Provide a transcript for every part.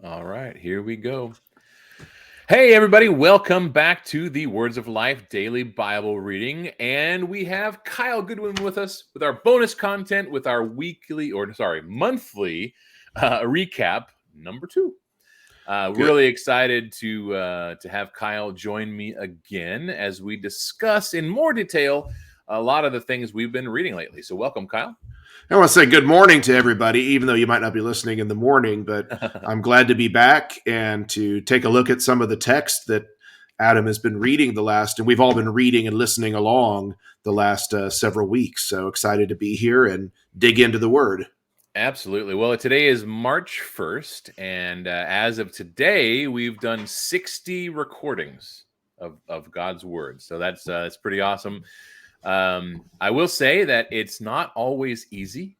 All right, here we go. Hey, everybody, welcome back to the Words of Life Daily Bible Reading. And we have Kyle Goodwin with us with our bonus content with our monthly recap number 2. Good. Really excited to have Kyle join me again as we discuss in more detail a lot of the things we've been reading lately. So, welcome, Kyle. I want to say good morning to everybody, even though you might not be listening in the morning, but I'm glad to be back and to take a look at some of the text that Adam has been reading and we've all been reading and listening along the last several weeks. So excited to be here and dig into the Word. Absolutely. Well, today is March 1st, and as of today, we've done 60 recordings of God's Word. So that's pretty awesome. I will say that it's not always easy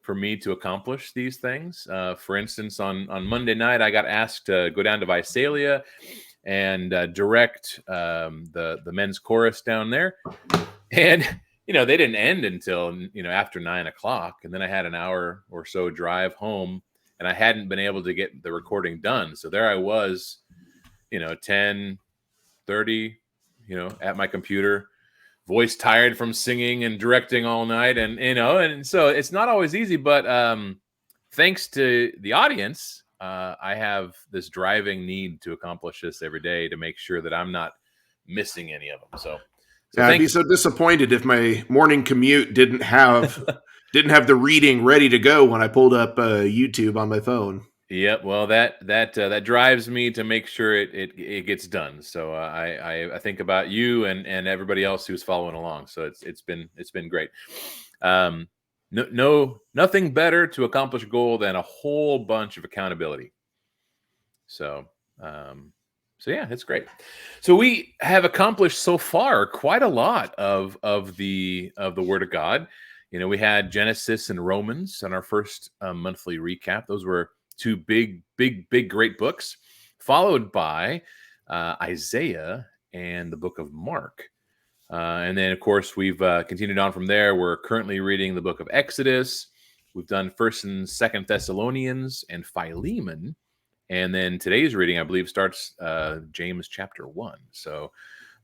for me to accomplish these things. For instance, on Monday night, I got asked to go down to Visalia and direct the men's chorus down there, and they didn't end until after 9 o'clock, and then I had an hour or so drive home, and I hadn't been able to get the recording done. So there I was, 10:30, at my computer, voice tired from singing and directing all night, and so it's not always easy, but thanks to the audience, I have this driving need to accomplish this every day to make sure that I'm not missing any of them. So I'd be so disappointed if my morning commute didn't have the reading ready to go when I pulled up YouTube on my phone. Yep. Well, that drives me to make sure it gets done. So I think about you and everybody else who's following along. So it's been great. Nothing better to accomplish a goal than a whole bunch of accountability. So yeah, it's great. So we have accomplished so far quite a lot of the Word of God. We had Genesis and Romans on our first monthly recap. Those were two big, great books, followed by Isaiah and the book of Mark. And then, of course, we've continued on from there. We're currently reading the book of Exodus. We've done 1st and 2nd Thessalonians and Philemon. And then today's reading, I believe, starts James chapter 1. So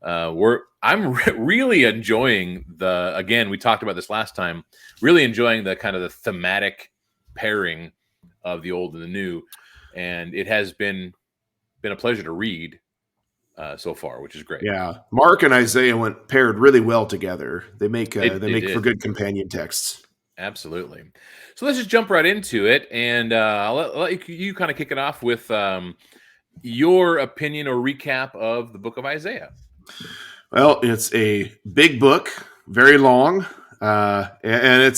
I'm really enjoying again, we talked about this last time, really enjoying the kind of the thematic pairing of the old and the new. And it has been a pleasure to read so far, which is great. Yeah, Mark and Isaiah went paired really well together. They make for good companion texts. Absolutely. So let's just jump right into it, and I'll let you kind of kick it off with your opinion or recap of the book of Isaiah. Well, it's a big book, very long, and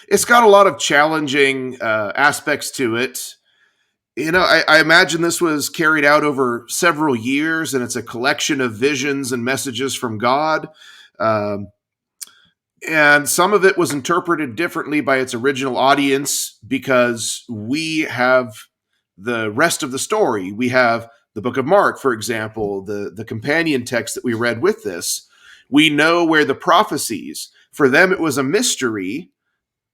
it's got a lot of challenging aspects to it. I imagine this was carried out over several years, and it's a collection of visions and messages from God. And some of it was interpreted differently by its original audience because we have the rest of the story. We have the book of Mark, for example, the companion text that we read with this. We know where the prophecies, for them, it was a mystery.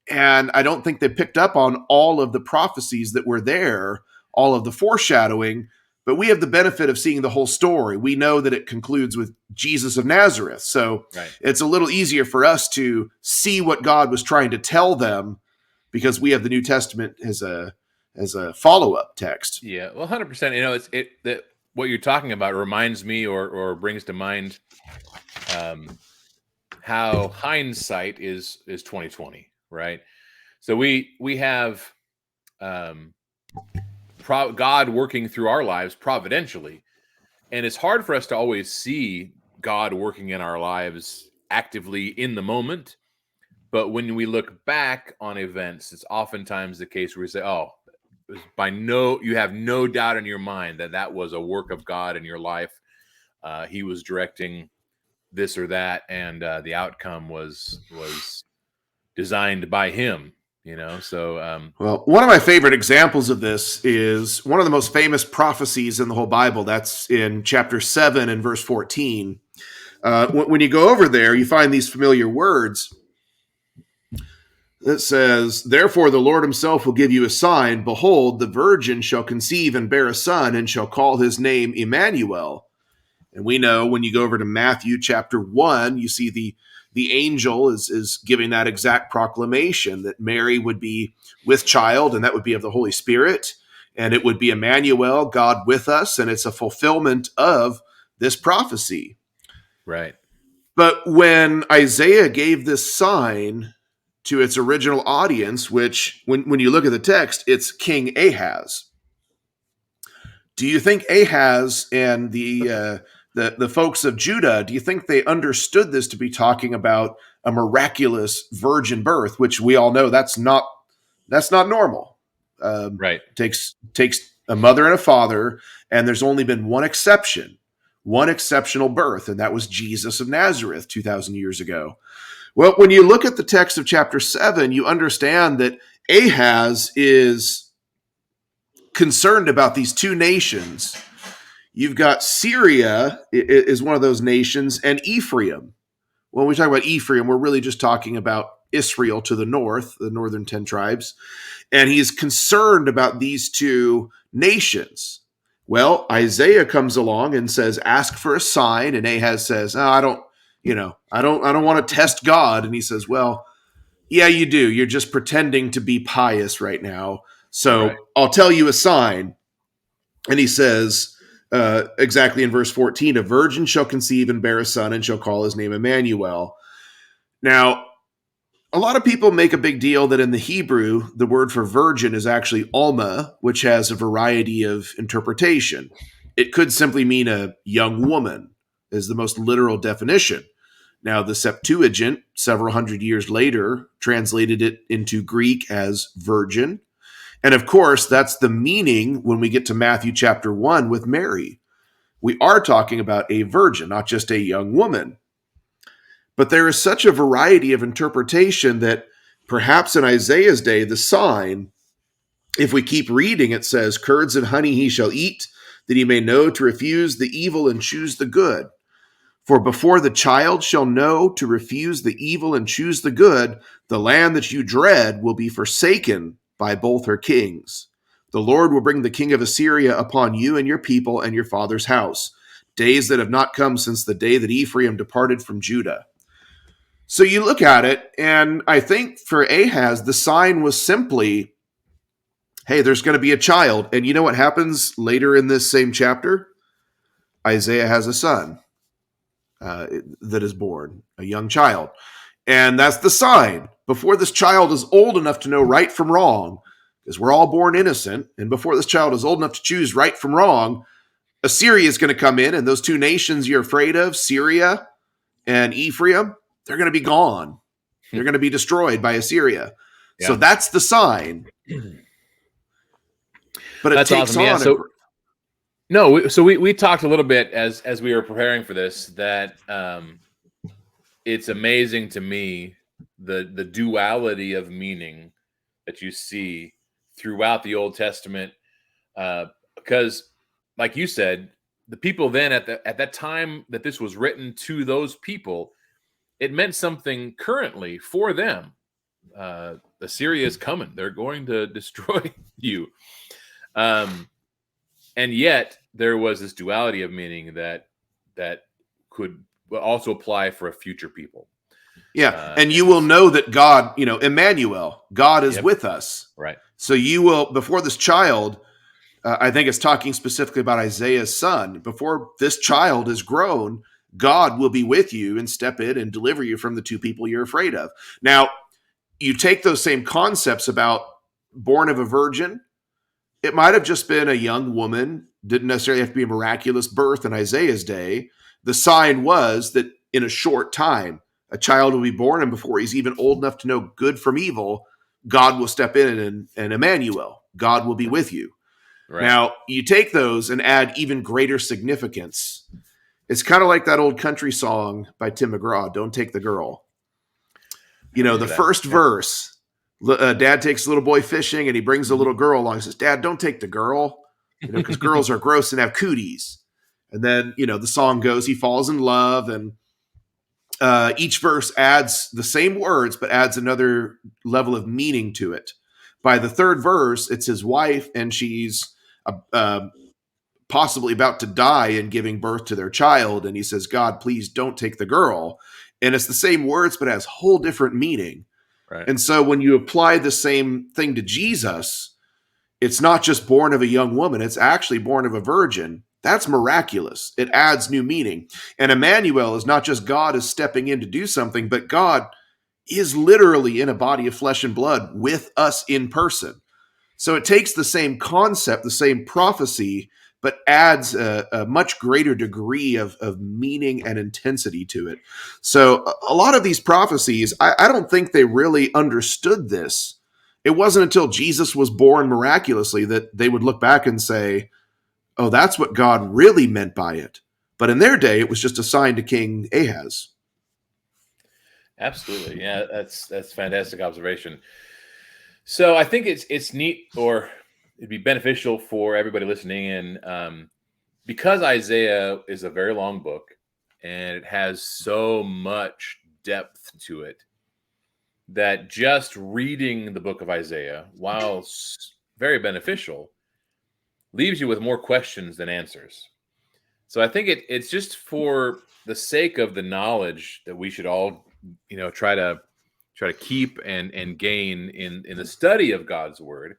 And I don't think they picked up on all of the prophecies that were there, all of the foreshadowing, but we have the benefit of seeing the whole story. We know that it concludes with Jesus of Nazareth. So It's a little easier for us to see what God was trying to tell them because we have the New Testament as a follow-up text. Yeah, well, 100%. What you're talking about reminds me or brings to mind how hindsight is 2020, right? So we have God working through our lives providentially, and it's hard for us to always see God working in our lives actively in the moment. But when we look back on events, it's oftentimes the case where we say, "Oh, you have no doubt in your mind that was a work of God in your life. He was directing this or that, and the outcome was designed by Him." So well, one of my favorite examples of this is one of the most famous prophecies in the whole Bible. That's in chapter 7 and verse 14. When you go over there, you find these familiar words. It says, "Therefore the Lord himself will give you a sign. Behold, the virgin shall conceive and bear a son, and shall call his name Emmanuel." And we know when you go over to Matthew chapter 1, you see the angel is giving that exact proclamation that Mary would be with child, and that would be of the Holy Spirit, and it would be Emmanuel, God with us, and it's a fulfillment of this prophecy. Right. But when Isaiah gave this sign to its original audience, which when you look at the text, it's King Ahaz. Do you think Ahaz and the folks of Judah, do you think they understood this to be talking about a miraculous virgin birth, which we all know that's not normal? Right. Takes a mother and a father, and there's only been one exceptional birth, and that was Jesus of Nazareth 2,000 years ago. Well, when you look at the text of chapter 7, you understand that Ahaz is concerned about these two nations. You've got Syria is one of those nations, and Ephraim. When we talk about Ephraim, we're really just talking about Israel to the north, the northern 10 tribes. And he's concerned about these two nations. Well, Isaiah comes along and says, "Ask for a sign." And Ahaz says, "Oh, I don't want to test God." And he says, "Well, yeah, you do. You're just pretending to be pious right now. So Right. I'll tell you a sign." And he says, exactly in verse 14, "A virgin shall conceive and bear a son, and shall call his name Emmanuel." Now, a lot of people make a big deal that in the Hebrew, the word for virgin is actually Alma, which has a variety of interpretation. It could simply mean a young woman, is the most literal definition. Now, the Septuagint, several hundred years later, translated it into Greek as virgin. And of course, that's the meaning when we get to Matthew chapter 1 with Mary. We are talking about a virgin, not just a young woman. But there is such a variety of interpretation that perhaps in Isaiah's day, the sign, if we keep reading, it says, "Curds and honey he shall eat, that he may know to refuse the evil and choose the good. For before the child shall know to refuse the evil and choose the good, the land that you dread will be forsaken by both her kings. The Lord will bring the king of Assyria upon you and your people and your father's house, days that have not come since the day that Ephraim departed from Judah." So you look at it, and I think for Ahaz, the sign was simply, hey, there's going to be a child. And you know what happens later in this same chapter? Isaiah has a son that is born, a young child. And that's the sign. Before this child is old enough to know right from wrong, because we're all born innocent, and before this child is old enough to choose right from wrong, Assyria is going to come in, and those two nations you're afraid of, Syria and Ephraim, they're going to be gone. They're going to be destroyed by Assyria. Yeah. So that's the sign. But it takes awesome. On. Yeah, so we talked a little bit as we were preparing for this that it's amazing to me the duality of meaning that you see throughout the Old Testament, because, like you said, the people then at that time that this was written to those people, it meant something currently for them. Assyria is coming; they're going to destroy you. And yet there was this duality of meaning that could also apply for a future people. Yeah, and you will know that God, Emmanuel, God is with us. Right. So you will, before this child, I think it's talking specifically about Isaiah's son, before this child is grown, God will be with you and step in and deliver you from the two people you're afraid of. Now, you take those same concepts about born of a virgin. It might have just been a young woman, didn't necessarily have to be a miraculous birth in Isaiah's day. The sign was that in a short time, a child will be born, and before he's even old enough to know good from evil, God will step in and Emmanuel, God will be with you. Right. Now, you take those and add even greater significance. It's kind of like that old country song by Tim McGraw, "Don't Take the Girl." The first verse, dad takes a little boy fishing and he brings a little girl along. He says, "Dad, don't take the girl, because girls are gross and have cooties." And then, the song goes, he falls in love, and each verse adds the same words, but adds another level of meaning to it. By the third verse, it's his wife, and she's possibly about to die and giving birth to their child. And he says, God, please don't take the girl. And it's the same words, but has whole different meaning. Right. And so when you apply the same thing to Jesus, it's not just born of a young woman, it's actually born of a virgin. That's miraculous. It adds new meaning. And Emmanuel is not just God is stepping in to do something, but God is literally in a body of flesh and blood with us in person. So it takes the same concept, the same prophecy, but adds a much greater degree of meaning and intensity to it. So a lot of these prophecies, I don't think they really understood this. It wasn't until Jesus was born miraculously that they would look back and say, oh, that's what God really meant by it. But in their day, it was just a sign to King Ahaz. Absolutely. Yeah, that's fantastic observation. So I think it's neat, or it'd be beneficial for everybody listening in, because Isaiah is a very long book and it has so much depth to it, that just reading the book of Isaiah, while very beneficial, leaves you with more questions than answers. So I think it's just for the sake of the knowledge that we should all, try to keep and gain in the study of God's word.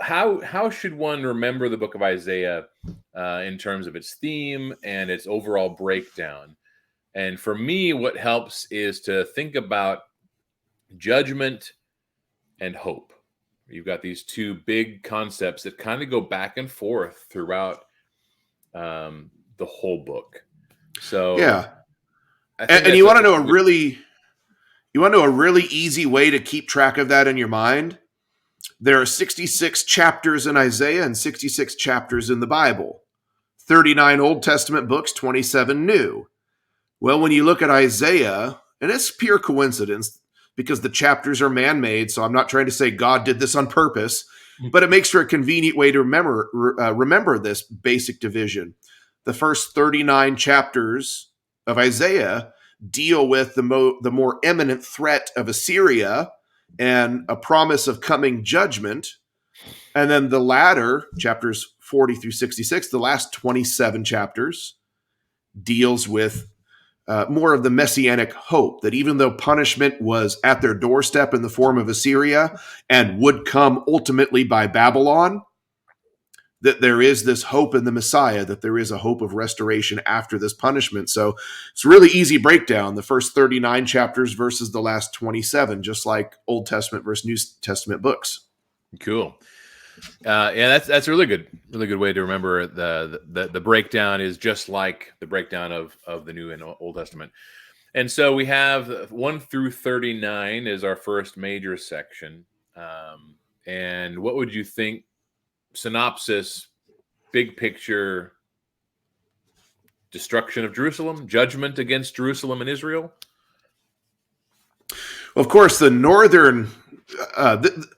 How should one remember the book of Isaiah in terms of its theme and its overall breakdown? And for me, what helps is to think about judgment and hope. You've got these two big concepts that kind of go back and forth throughout the whole book. So yeah, I think and you want to know a really easy way to keep track of that in your mind. There are 66 chapters in Isaiah and 66 chapters in the Bible. 39 Old Testament books, 27 New. Well, when you look at Isaiah, and it's pure coincidence because the chapters are man-made, so I'm not trying to say God did this on purpose, but it makes for a convenient way to remember this basic division. The first 39 chapters of Isaiah deal with the more imminent threat of Assyria and a promise of coming judgment. And then the latter, chapters 40 through 66, the last 27 chapters, deals with more of the messianic hope that even though punishment was at their doorstep in the form of Assyria and would come ultimately by Babylon, that there is this hope in the Messiah, that there is a hope of restoration after this punishment. So it's a really easy breakdown, the first 39 chapters versus the last 27, just like Old Testament versus New Testament books. Cool. Yeah, that's a really good way to remember the breakdown is just like the breakdown of the New and Old Testament. And so we have 1 through 39 is our first major section. And what would you think, synopsis, big picture, destruction of Jerusalem, judgment against Jerusalem and Israel? Of course, the northern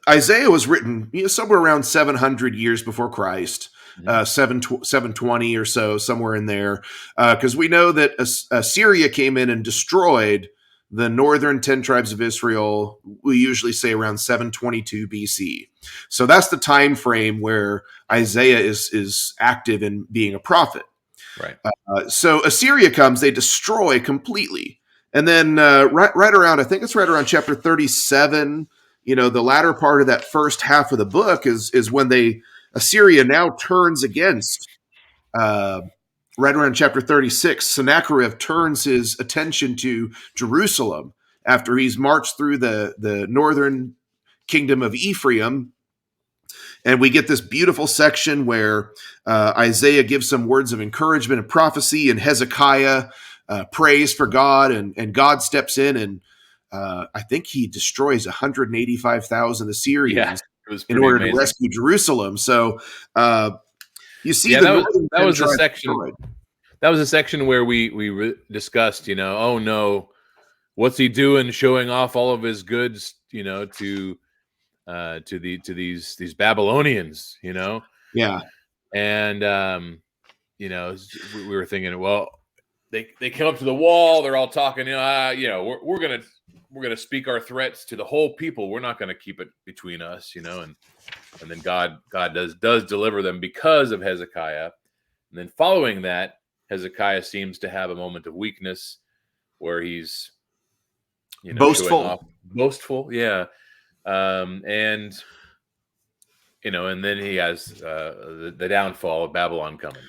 Isaiah was written somewhere around 700 years before Christ, 720 or so, somewhere in there, because we know that Assyria came in and destroyed the northern 10 tribes of Israel. We usually say around 722 BC. So that's the time frame where Isaiah is active in being a prophet. Right. So Assyria comes, they destroy completely. And then right around, I think it's right around chapter 37, the latter part of that first half of the book is when Assyria now turns against, right around chapter 36, Sennacherib turns his attention to Jerusalem after he's marched through the northern kingdom of Ephraim. And we get this beautiful section where Isaiah gives some words of encouragement and prophecy, and Hezekiah prays for God, and God steps in, and I think he destroys 185,000 Assyrians in order to rescue Jerusalem. So you see, that was the section. That was a section where we discussed, oh no, what's he doing, showing off all of his goods, to these Babylonians, Yeah. And we were thinking, well, they come up to the wall. They're all talking. We're gonna speak our threats to the whole people. We're not gonna keep it between us, and then God does deliver them because of Hezekiah. And then following that, Hezekiah seems to have a moment of weakness where he's boastful, yeah, and and then he has the downfall of Babylon coming.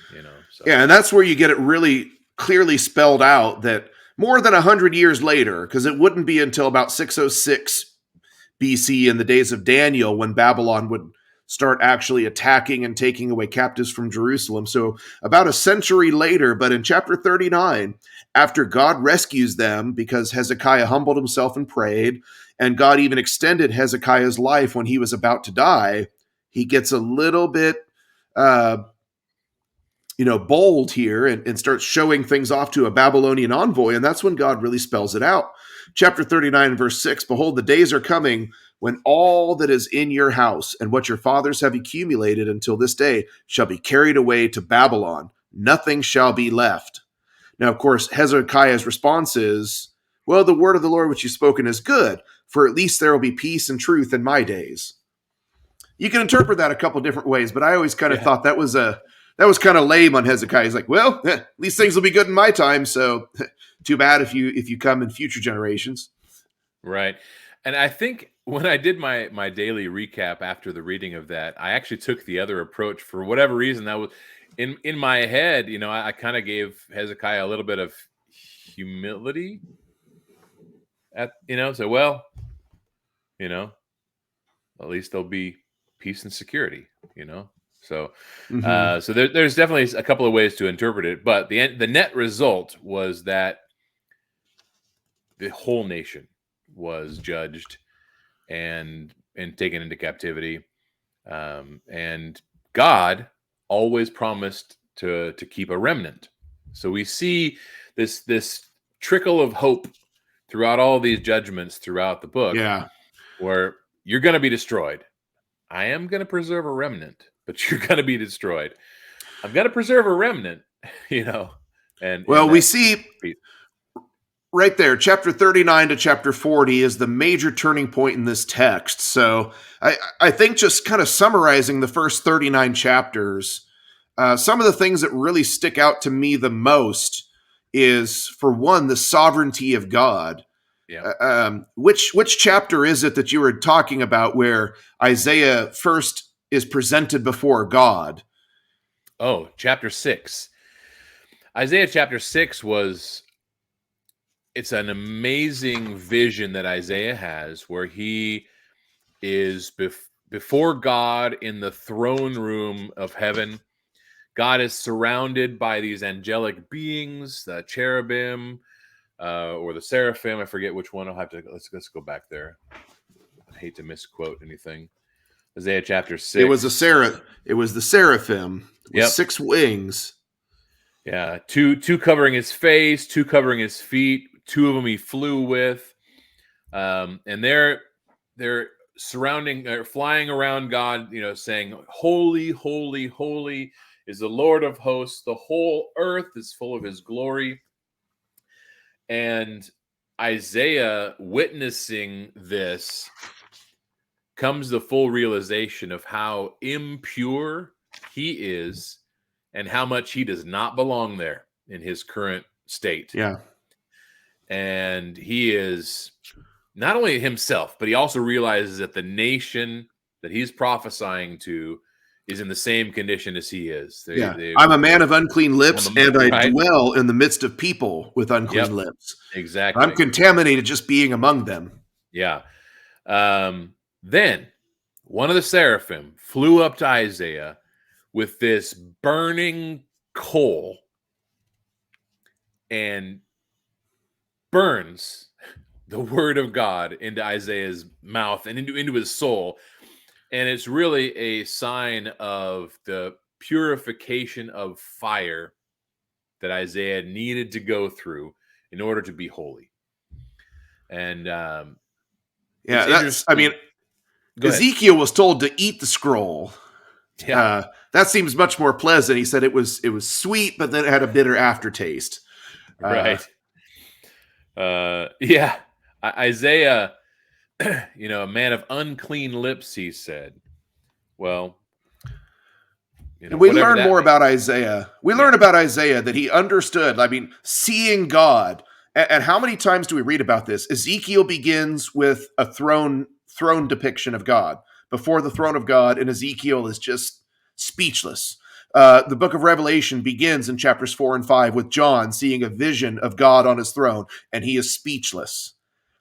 So. Yeah, and that's where you get it really clearly spelled out that more than 100 years later, because it wouldn't be until about 606 BC in the days of Daniel when Babylon would start actually attacking and taking away captives from Jerusalem. So about a century later, but in chapter 39, after God rescues them because Hezekiah humbled himself and prayed, and God even extended Hezekiah's life when he was about to die, he gets a little bit bold here and starts showing things off to a Babylonian envoy. And that's when God really spells it out. Chapter 39, verse 6, behold, the days are coming when all that is in your house and what your fathers have accumulated until this day shall be carried away to Babylon. Nothing shall be left. Now, of course, Hezekiah's response is, well, the word of the Lord which you've spoken is good, for at least there will be peace and truth in my days. You can interpret that a couple different ways, but I always kind of thought that was kind of lame on Hezekiah. He's like, well, at least things will be good in my time, so too bad if you come in future generations. Right. And I think when I did my daily recap after the reading of that, I actually took the other approach for whatever reason. That was in my head, I kind of gave Hezekiah a little bit of humility at at least there'll be peace and security, So so there's definitely a couple of ways to interpret it, but the net result was that the whole nation was judged and taken into captivity, and God always promised to keep a remnant. So we see this trickle of hope throughout all these judgments throughout the book, where you're going to be destroyed. I am going to preserve a remnant, but you're going to be destroyed. I'm going to preserve a remnant, And we see right there, chapter 39 to chapter 40 is the major turning point in this text. So I think just kind of summarizing the first 39 chapters, some of the things that really stick out to me the most is, for one, the sovereignty of God. Yeah. Which chapter is it that you were talking about where Isaiah first is presented before God? Oh, chapter 6. Isaiah chapter 6 it's an amazing vision that Isaiah has where he is before God in the throne room of heaven. God is surrounded by these angelic beings, the cherubim, or the seraphim. I forget which one. I'll have to let's go back there. I hate to misquote anything. Isaiah chapter 6. It was the seraphim with 6 wings. Yeah, two covering his face, 2 covering his feet. 2 of them he flew with, and they're flying around God, saying, "Holy, holy, holy is the Lord of hosts. The whole earth is full of His glory." And Isaiah, witnessing this, comes the full realization of how impure he is and how much he does not belong there in his current state. Yeah. And he is not only himself, but he also realizes that the nation that he's prophesying to is in the same condition as he is. I'm a man of unclean lips, and I dwell in the midst of people with unclean lips. Exactly. I'm contaminated just being among them. Yeah. Then one of the seraphim flew up to Isaiah with this burning coal and burns the word of God into Isaiah's mouth and into his soul. And it's really a sign of the purification of fire that Isaiah needed to go through in order to be holy. And Ezekiel was told to eat the scroll. Yeah. That seems much more pleasant. He said it was sweet, but then it had a bitter aftertaste. Uh, Right. Yeah. Isaiah, a man of unclean lips, he said. Well, we whatever learn that more means. about Isaiah. We learn Yeah. about Isaiah that he understood. I mean, seeing God. And how many times do we read about this? Ezekiel begins with a throne depiction of God before the throne of God, and Ezekiel is just speechless. The book of Revelation begins in chapters 4 and 5 with John seeing a vision of God on his throne, and he is speechless.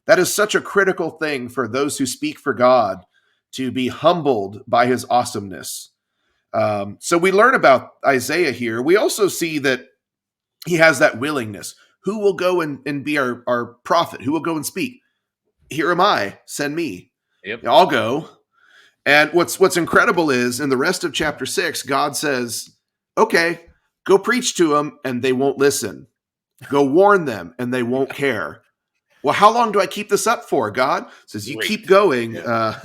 That is such a critical thing for those who speak for God, to be humbled by his awesomeness. So we learn about Isaiah here. We also see that he has that willingness. Who will go and be our prophet? Who will go and speak? Here am I, send me. Yep. I'll go. And what's incredible is in the rest of chapter 6, God says, okay, go preach to them and they won't listen. Go warn them and they won't care. Well, how long do I keep this up for? God says, you keep Great. going Yeah.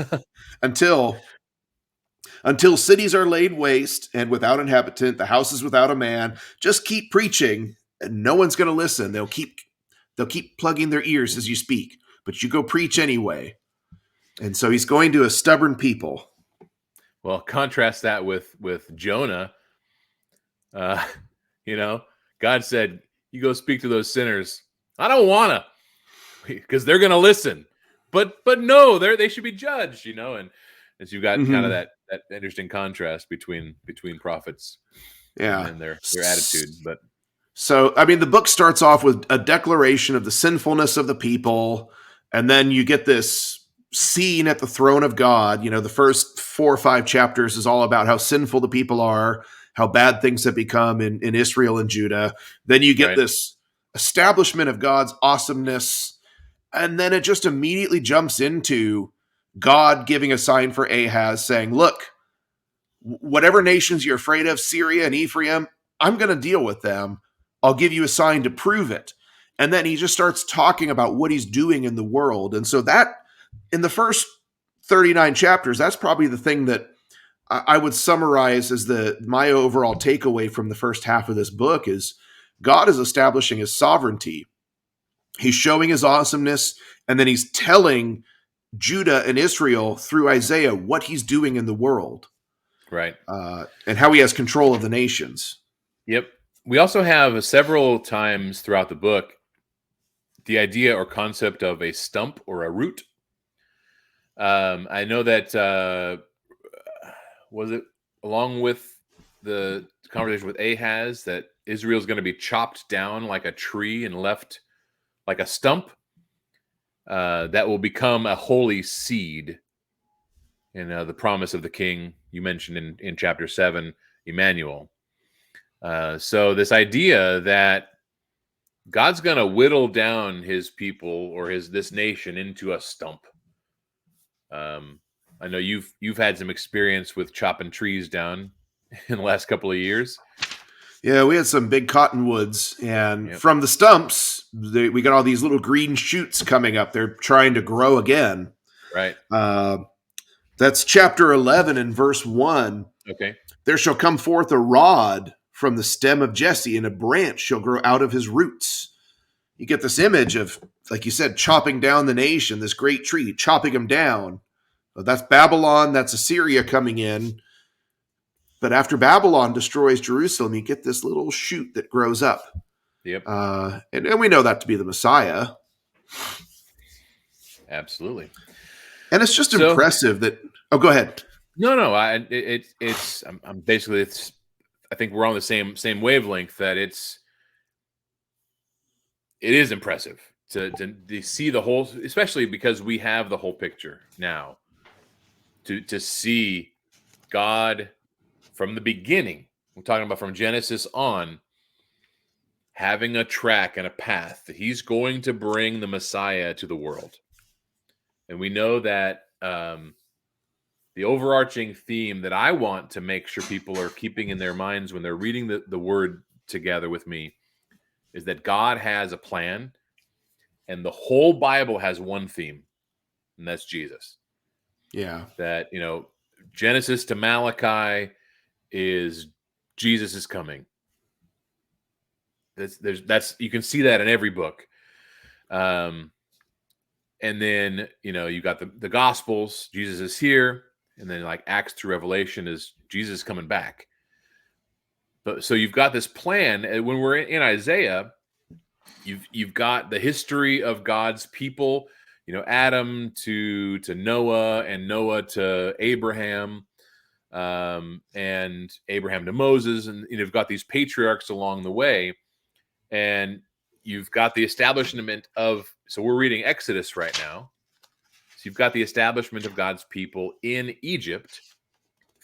until cities are laid waste and without inhabitant, the houses without a man. Just keep preaching, and no one's going to listen. They'll keep plugging their ears as you speak, but you go preach anyway. And so he's going to a stubborn people. Well, contrast that with Jonah. Uh, you know, God said, "You go speak to those sinners." I don't wanna, because they're gonna listen. But no, they should be judged. And as you got kind of Mm-hmm. that interesting contrast between prophets and Yeah. then their attitude. But So, I mean, the book starts off with a declaration of the sinfulness of the people, and then you get this scene at the throne of God. The first 4 or 5 chapters is all about how sinful the people are, how bad things have become in Israel and Judah. Then you get right, this establishment of God's awesomeness, and then it just immediately jumps into God giving a sign for Ahaz, saying, look, whatever nations you're afraid of, Syria and Ephraim, I'm going to deal with them. I'll give you a sign to prove it. And then he just starts talking about what he's doing in the world. And so that, in the first 39 chapters, that's probably the thing that I would summarize as my overall takeaway from the first half of this book is God is establishing his sovereignty. He's showing his awesomeness, and then he's telling Judah and Israel through Isaiah what he's doing in the world, right. and how he has control of the nations. Yep. We also have several times throughout the book the idea or concept of a stump or a root. I know that was it along with the conversation with Ahaz that Israel's going to be chopped down like a tree and left like a stump that will become a holy seed. And the promise of the king you mentioned in chapter 7, Emmanuel. So this idea that God's going to whittle down his people or this nation into a stump. I know you've had some experience with chopping trees down in the last couple of years. Yeah, we had some big cottonwoods, and Yep. from the stumps, we got all these little green shoots coming up. They're trying to grow again. Right. That's chapter 11 and verse 1. Okay. There shall come forth a rod from the stem of Jesse, and a branch shall grow out of his roots. You get this image of, like you said, chopping down the nation, this great tree, chopping them down. That's Babylon, that's Assyria coming in. But after Babylon destroys Jerusalem, you get this little shoot that grows up. Yep. And we know that to be the Messiah. Absolutely. And it's just So impressive that. Oh, go ahead. no. I'm basically I think we're on the same wavelength that it is impressive to see the whole, especially because we have the whole picture now. To see God from the beginning, we're talking about from Genesis on, having a track and a path that he's going to bring the Messiah to the world. And we know that the overarching theme that I want to make sure people are keeping in their minds when they're reading the word together with me is that God has a plan, and the whole Bible has one theme, and that's Jesus. Yeah. That, Genesis to Malachi is Jesus is coming. That's you can see that in every book. And then you got the Gospels. Jesus is here, and then like Acts through Revelation is Jesus coming back. But so you've got this plan, and when we're in Isaiah, you've got the history of God's people. Adam to Noah, and Noah to Abraham, and Abraham to Moses, and you've got these patriarchs along the way, and you've got the establishment of. So we're reading Exodus right now. So you've got the establishment of God's people in Egypt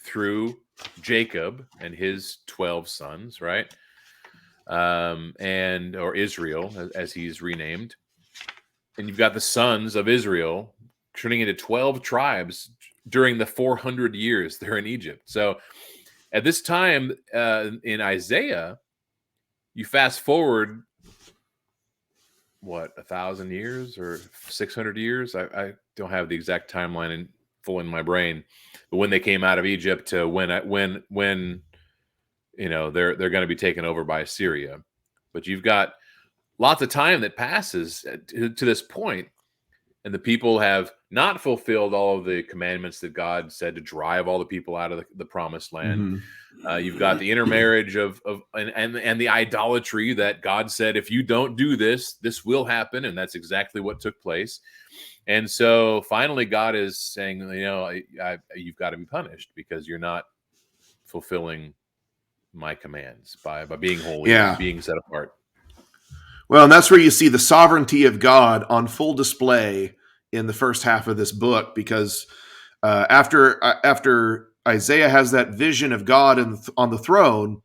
through Jacob and his 12 sons, right? Or Israel, as he's renamed. And you've got the sons of Israel turning into 12 tribes during the 400 years they're in Egypt. So at this time in Isaiah, you fast forward, 1,000 years or 600 years? I don't have the exact timeline full in my brain. But when they came out of Egypt to when they're going to be taken over by Assyria. But you've got lots of time that passes to this point, and the people have not fulfilled all of the commandments that God said to drive all the people out of the promised land. You've got the intermarriage and the idolatry that God said, if you don't do this, this will happen, and that's exactly what took place. And so finally, God is saying, you've got to be punished because you're not fulfilling my commands by being holy, and being set apart. Well, and that's where you see the sovereignty of God on full display in the first half of this book, because after Isaiah has that vision of God on the throne,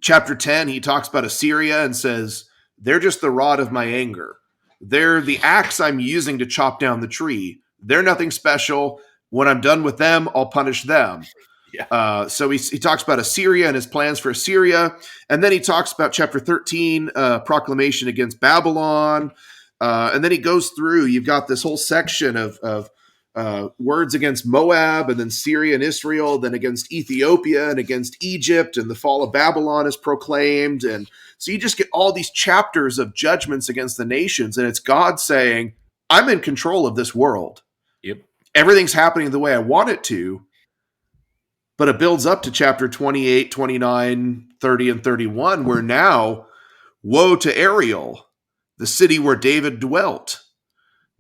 chapter 10, he talks about Assyria and says, they're just the rod of my anger. They're the axe I'm using to chop down the tree. They're nothing special. When I'm done with them, I'll punish them. Yeah. So he talks about Assyria and his plans for Assyria. And then he talks about chapter 13, proclamation against Babylon. And then he goes through, you've got this whole section of words against Moab, and then Syria and Israel, then against Ethiopia and against Egypt, and the fall of Babylon is proclaimed. And so you just get all these chapters of judgments against the nations. And it's God saying, I'm in control of this world. Yep. Everything's happening the way I want it to. But it builds up to chapter 28, 29, 30, and 31, where now, woe to Ariel, the city where David dwelt.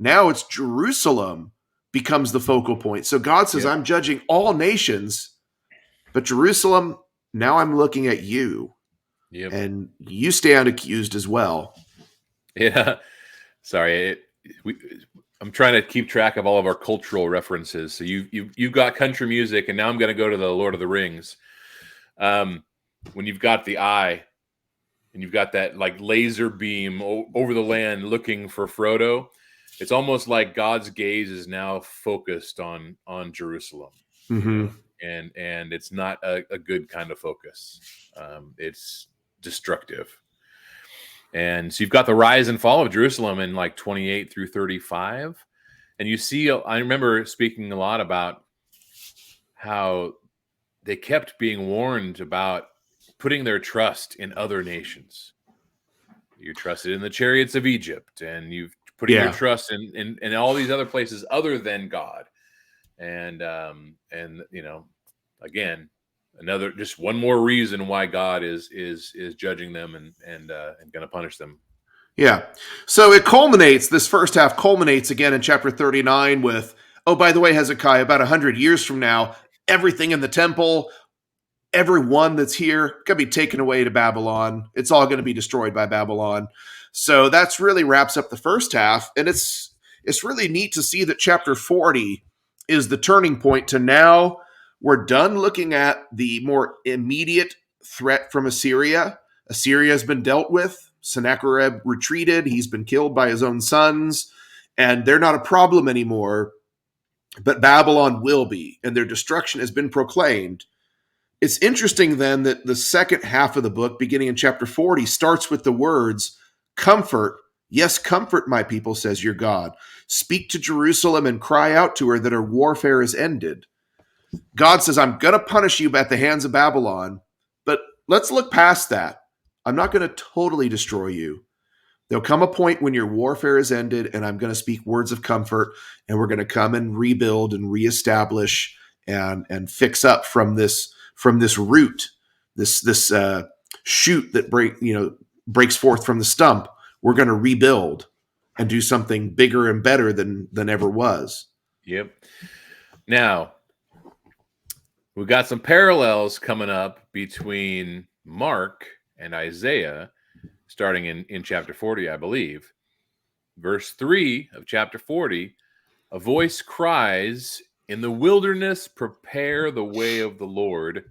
Now it's Jerusalem becomes the focal point. So God says, I'm judging all nations, but Jerusalem, now I'm looking at you. Yep. And you stand accused as well. Yeah. Sorry. I'm trying to keep track of all of our cultural references. So you've got country music, and now I'm going to go to the Lord of the Rings. When you've got the eye, and you've got that like laser beam over the land looking for Frodo, it's almost like God's gaze is now focused on Jerusalem. Mm-hmm. And it's not a good kind of focus. It's destructive. And so you've got the rise and fall of Jerusalem in like 28 through 35. And you see, I remember speaking a lot about how they kept being warned about putting their trust in other nations. You trusted in the chariots of Egypt, and you've putting your trust in all these other places other than God. And again, another, just one more reason why God is judging them and going to punish them. Yeah. So it culminates, this first half culminates again in chapter 39 with, oh, by the way, Hezekiah, about 100 years from now, everything in the temple, everyone that's here, going to be taken away to Babylon. It's all going to be destroyed by Babylon. So that's really wraps up the first half. And it's really neat to see that chapter 40 is the turning point to now we're done looking at the more immediate threat from Assyria. Assyria has been dealt with. Sennacherib retreated. He's been killed by his own sons, and they're not a problem anymore. But Babylon will be, and their destruction has been proclaimed. It's interesting then that the second half of the book, beginning in chapter 40, starts with the words, comfort, yes, comfort my people, says your God. Speak to Jerusalem and cry out to her that her warfare is ended. God says, I'm going to punish you at the hands of Babylon, but let's look past that. I'm not going to totally destroy you. There'll come a point when your warfare is ended, and I'm going to speak words of comfort, and we're going to come and rebuild and reestablish and fix up from this root, this shoot that breaks forth from the stump. We're going to rebuild and do something bigger and better than ever was. Yep. Now, we've got some parallels coming up between Mark and Isaiah, starting in chapter 40, I believe. Verse 3 of chapter 40, a voice cries, "In the wilderness, prepare the way of the Lord.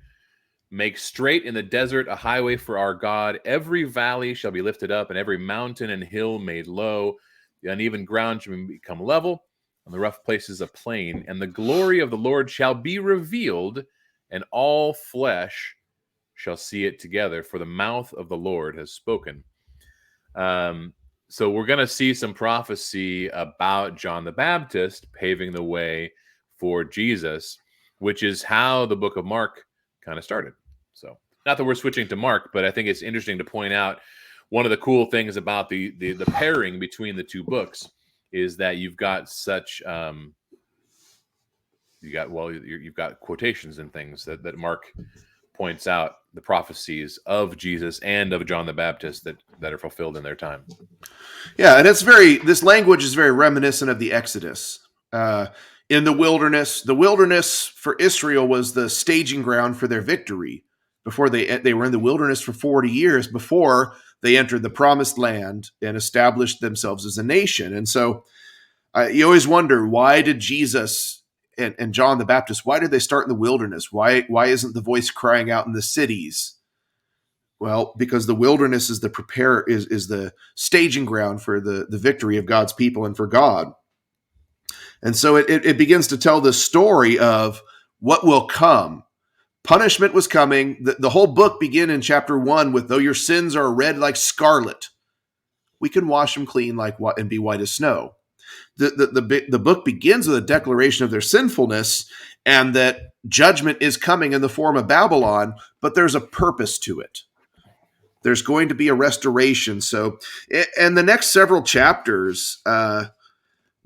Make straight in the desert a highway for our God. Every valley shall be lifted up, and every mountain and hill made low. The uneven ground shall become level, and the rough places a plain. And the glory of the Lord shall be revealed, and all flesh shall see it together, for the mouth of the Lord has spoken." So we're going to see some prophecy about John the Baptist paving the way for Jesus, which is how the book of Mark kind of started. So not that we're switching to Mark, but I think it's interesting to point out one of the cool things about the pairing between the two books is that you've got such you've got quotations and things that Mark points out the prophecies of Jesus and of John the Baptist that are fulfilled in their time. Yeah, and this language is very reminiscent of the Exodus. In the wilderness for Israel was the staging ground for their victory. Before they were in the wilderness for 40 years before they entered the promised land and established themselves as a nation. And so you always wonder, why did Jesus and John the Baptist, why did they start in the wilderness? Why isn't the voice crying out in the cities? Well, because the wilderness is the staging ground for the victory of God's people and for God. And so it begins to tell the story of what will come. Punishment was coming. The whole book began in chapter 1 with, though your sins are red like scarlet, we can wash them clean and be white as snow. The book begins with a declaration of their sinfulness and that judgment is coming in the form of Babylon, but there's a purpose to it. There's going to be a restoration. So, and the next several chapters,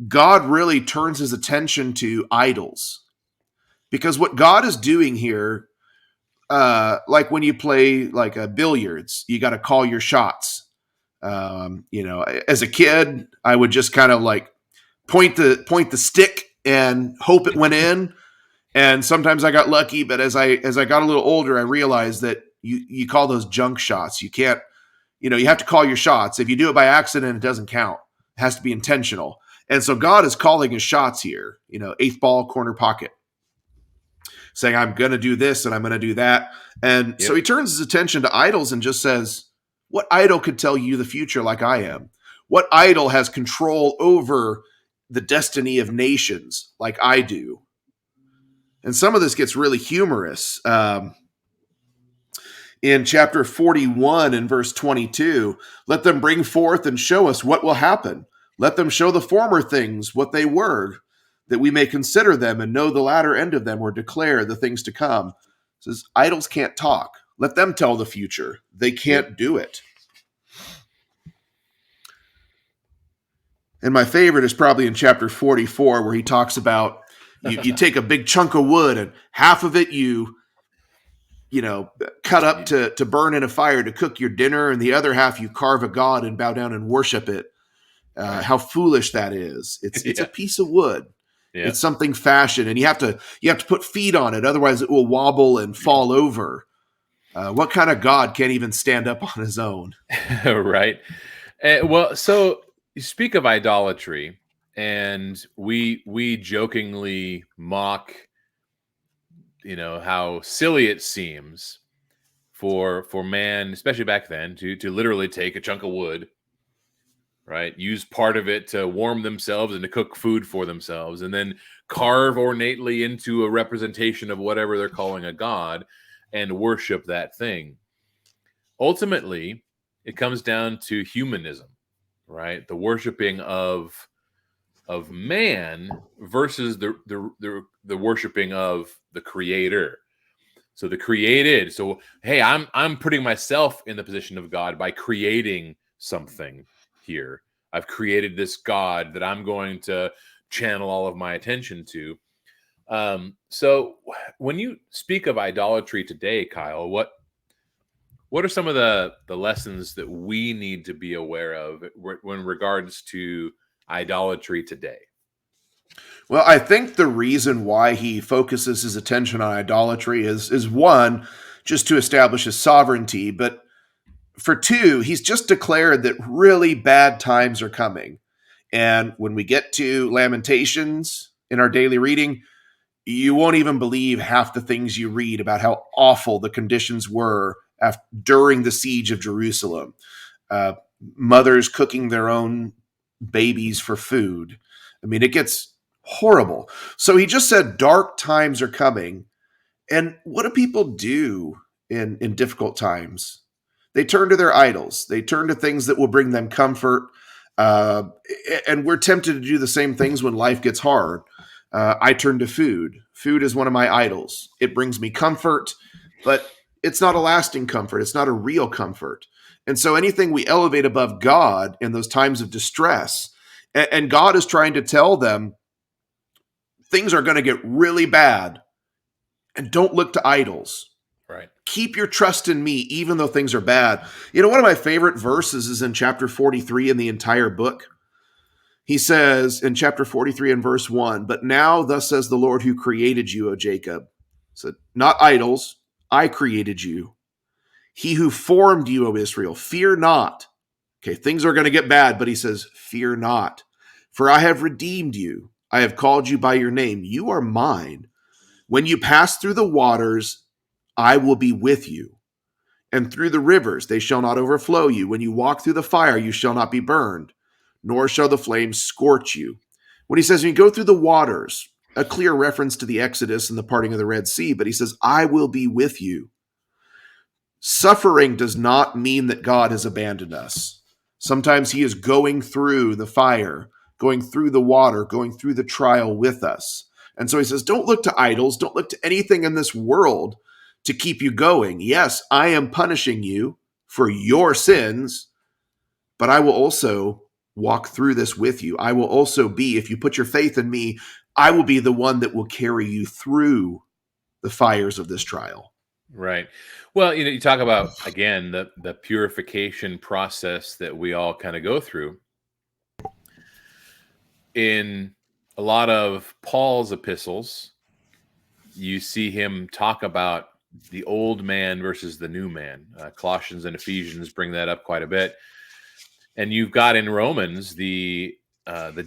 God really turns his attention to idols. Because what God is doing here, like when you play like billiards, you got to call your shots. As a kid, I would just kind of like point the stick and hope it went in. And sometimes I got lucky, but as I got a little older, I realized that you call those junk shots. You can't, you have to call your shots. If you do it by accident, it doesn't count. It has to be intentional. And so God is calling his shots here, eighth ball, corner pocket, saying, I'm going to do this and I'm going to do that. And so he turns his attention to idols and just says, what idol could tell you the future like I am? What idol has control over the destiny of nations like I do? And some of this gets really humorous. In chapter 41 and verse 22, let them bring forth and show us what will happen. Let them show the former things what they were, that we may consider them and know the latter end of them, or declare the things to come. It says, idols can't talk. Let them tell the future. They can't do it. And my favorite is probably in chapter 44, where he talks about you take a big chunk of wood and half of it you cut up to burn in a fire to cook your dinner, and the other half you carve a god and bow down and worship it. How foolish that is. It's a piece of wood. Yeah. It's something fashioned, and you have to put feet on it, otherwise it will wobble and fall over. What kind of God can't even stand up on his own? Right. Well, so you speak of idolatry, and we jokingly mock, how silly it seems for man, especially back then, to literally take a chunk of wood, right? Use part of it to warm themselves and to cook food for themselves, and then carve ornately into a representation of whatever they're calling a god and worship that thing. Ultimately, it comes down to humanism, right? The worshiping of man versus the worshiping of the creator. So the created. So hey, I'm putting myself in the position of God by creating something here. I've created this God that I'm going to channel all of my attention to. So when you speak of idolatry today, Kyle, what are some of the lessons that we need to be aware of when regards to idolatry today? Well, I think the reason why he focuses his attention on idolatry is one, just to establish his sovereignty, but for two, he's just declared that really bad times are coming. And when we get to Lamentations in our daily reading, you won't even believe half the things you read about how awful the conditions were during the siege of Jerusalem. Uh, Mothers cooking their own babies for food. I mean, it gets horrible. So he just said dark times are coming. And what do people do in difficult times? They turn to their idols. They turn to things that will bring them comfort. Uh, and we're tempted to do the same things when life gets hard. I turn to food. Food is one of my idols. It brings me comfort, but it's not a lasting comfort. It's not a real comfort. And so anything we elevate above God in those times of distress, and God is trying to tell them things are going to get really bad, and don't look to idols. Right. Keep your trust in me, even though things are bad. You know, one of my favorite verses is in chapter 43 in the entire book. He says in chapter 43 and verse 1, "But now thus says the Lord who created you, O Jacob." So not idols, I created you. He who formed you, O Israel, fear not. Okay, things are going to get bad, but he says, fear not. For I have redeemed you. I have called you by your name. You are mine. When you pass through the waters, I will be with you. And through the rivers, they shall not overflow you. When you walk through the fire, you shall not be burned, nor shall the flames scorch you. When he says, when you go through the waters, a clear reference to the Exodus and the parting of the Red Sea, but he says, I will be with you. Suffering does not mean that God has abandoned us. Sometimes he is going through the fire, going through the water, going through the trial with us. And so he says, don't look to idols, don't look to anything in this world to keep you going. Yes, I am punishing you for your sins, but I will also walk through this with you. I will also be, if you put your faith in me, I will be the one that will carry you through the fires of this trial. Right. Well, you talk about again the purification process that we all kind of go through. In a lot of Paul's epistles, you see him talk about the old man versus the new man. Colossians and Ephesians bring that up quite a bit, and you've got in Romans the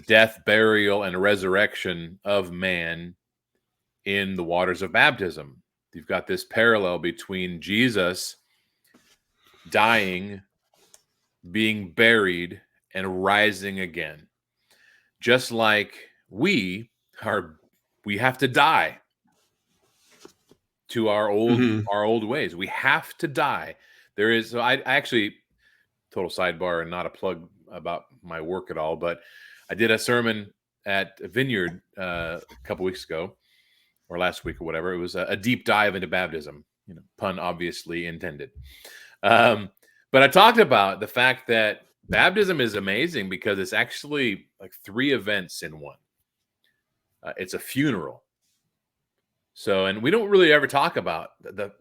death, burial, and resurrection of man in the waters of baptism. You've got this parallel between Jesus dying, being buried, and rising again. Just like we have to die to our old ways. We have to die. There is, so I actually, total sidebar and not a plug about my work at all, but I did a sermon at Vineyard a couple weeks ago, or last week or whatever. It was a deep dive into baptism, pun obviously intended. But I talked about the fact that baptism is amazing because it's actually like 3 events in one. It's a funeral. So, and we don't really ever talk about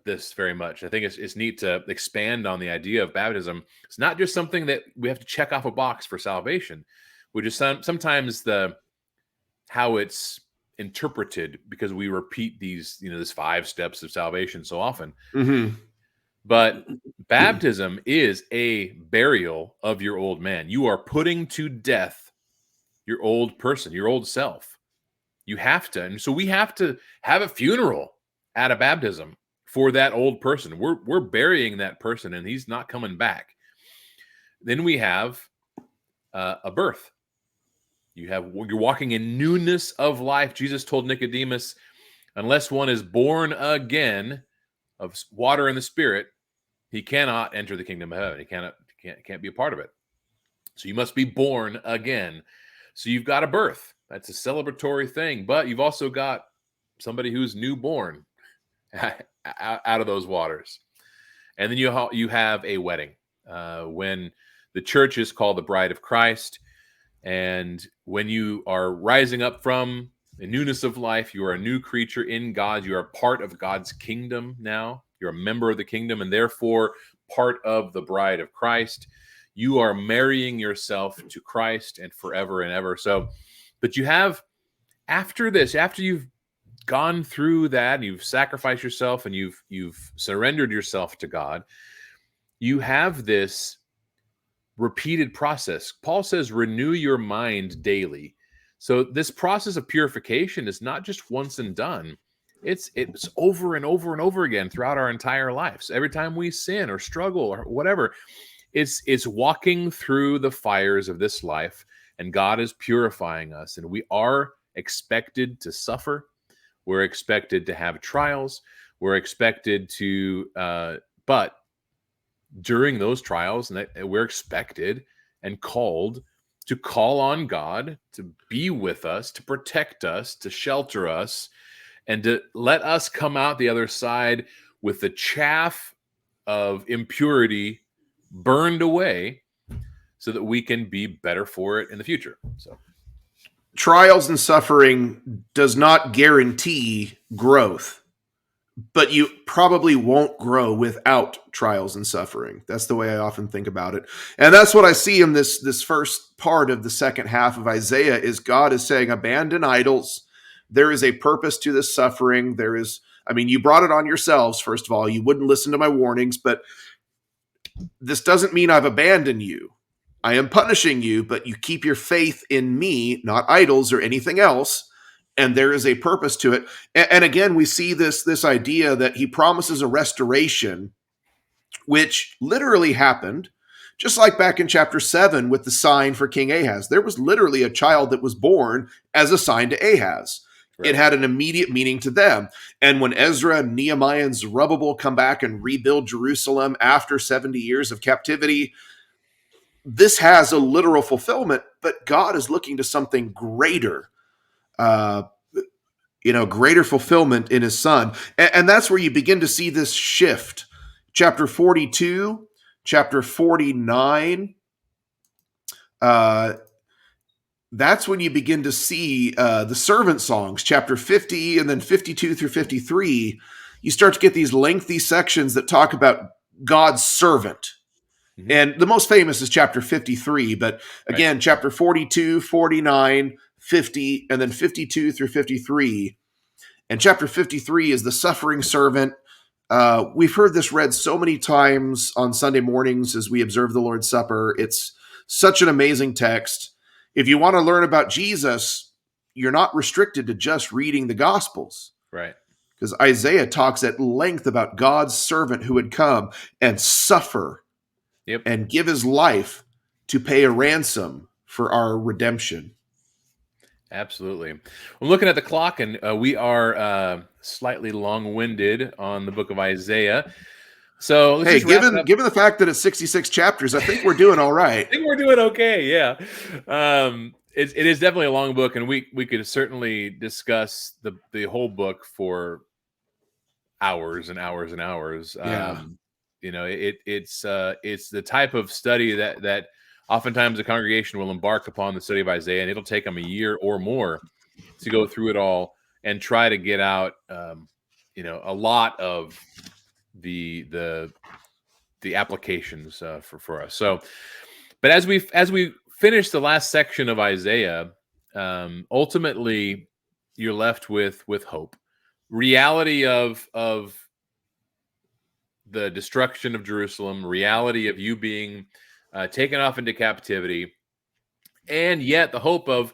this very much. I think it's neat to expand on the idea of baptism. It's not just something that we have to check off a box for salvation, which is sometimes how it's interpreted, because we repeat these, this 5 steps of salvation so often. Mm-hmm. But baptism is a burial of your old man. You are putting to death your old person, your old self. You have to. And so we have to have a funeral at a baptism for that old person. We're burying that person, and he's not coming back. Then we have a birth. You're walking in newness of life. Jesus told Nicodemus, unless one is born again of water and the Spirit, he cannot enter the kingdom of heaven. He can't be a part of it. So you must be born again. So you've got a birth. That's a celebratory thing. But you've also got somebody who's newborn, out of those waters. And then you have a wedding when the church is called the bride of Christ. And when you are rising up from the newness of life, you are a new creature in God. You are part of God's kingdom now. You're a member of the kingdom and therefore part of the bride of Christ. You are marrying yourself to Christ and forever and ever. So, but you have, after this, after you've gone through that and you've sacrificed yourself and you've surrendered yourself to God, you have this repeated process. Paul says, renew your mind daily. So this process of purification is not just once and done. It's over and over and over again throughout our entire lives. Every time we sin or struggle or whatever, it's walking through the fires of this life, and God is purifying us. And we are expected to suffer. We're expected to have trials. We're expected to, but during those trials, and we're expected and called to call on God to be with us, to protect us, to shelter us, and to let us come out the other side with the chaff of impurity burned away so that we can be better for it in the future. So trials and suffering does not guarantee growth, but you probably won't grow without trials and suffering. That's the way I often think about it. And that's what I see in this first part of the second half of Isaiah is God is saying, abandon idols. There is a purpose to this suffering. There is, I mean, you brought it on yourselves, first of all. You wouldn't listen to my warnings, but this doesn't mean I've abandoned you. I am punishing you, but you keep your faith in me, not idols or anything else. And there is a purpose to it. And again, we see this idea that he promises a restoration, which literally happened, just like back in chapter 7 with the sign for King Ahaz. There was literally a child that was born as a sign to Ahaz. Right. It had an immediate meaning to them. And when Ezra, Nehemiah, and Zerubbabel come back and rebuild Jerusalem after 70 years of captivity, this has a literal fulfillment, but God is looking to something greater. Greater fulfillment in his son. And that's where you begin to see this shift. Chapter 42, chapter 49, that's when you begin to see the servant songs, chapter 50 and then 52 through 53. You start to get these lengthy sections that talk about God's servant. Mm-hmm. And the most famous is chapter 53, but again, right. Chapter 42, 49, 50, and then 52 through 53. And chapter 53 is the suffering servant. We've heard this read so many times on Sunday mornings as we observe the Lord's Supper. It's such an amazing text. If you want to learn about Jesus, you're not restricted to just reading the Gospels. Right. Because Isaiah talks at length about God's servant who would come and suffer and give his life to pay a ransom for our redemption. Absolutely. I'm looking at the clock, and we are slightly long-winded on the book of Isaiah. So let's just given the fact that it's 66 chapters, I think we're doing all right. I think we're doing okay. Yeah. It is definitely a long book, and we could certainly discuss the whole book for hours and hours and hours. Yeah. It's the type of study that oftentimes the congregation will embark upon the study of Isaiah, and it'll take them a year or more to go through it all and try to get out, a lot of the applications for us. So, but as we finish the last section of Isaiah, ultimately you're left with hope, reality of the destruction of Jerusalem, reality of you being taken off into captivity, and yet the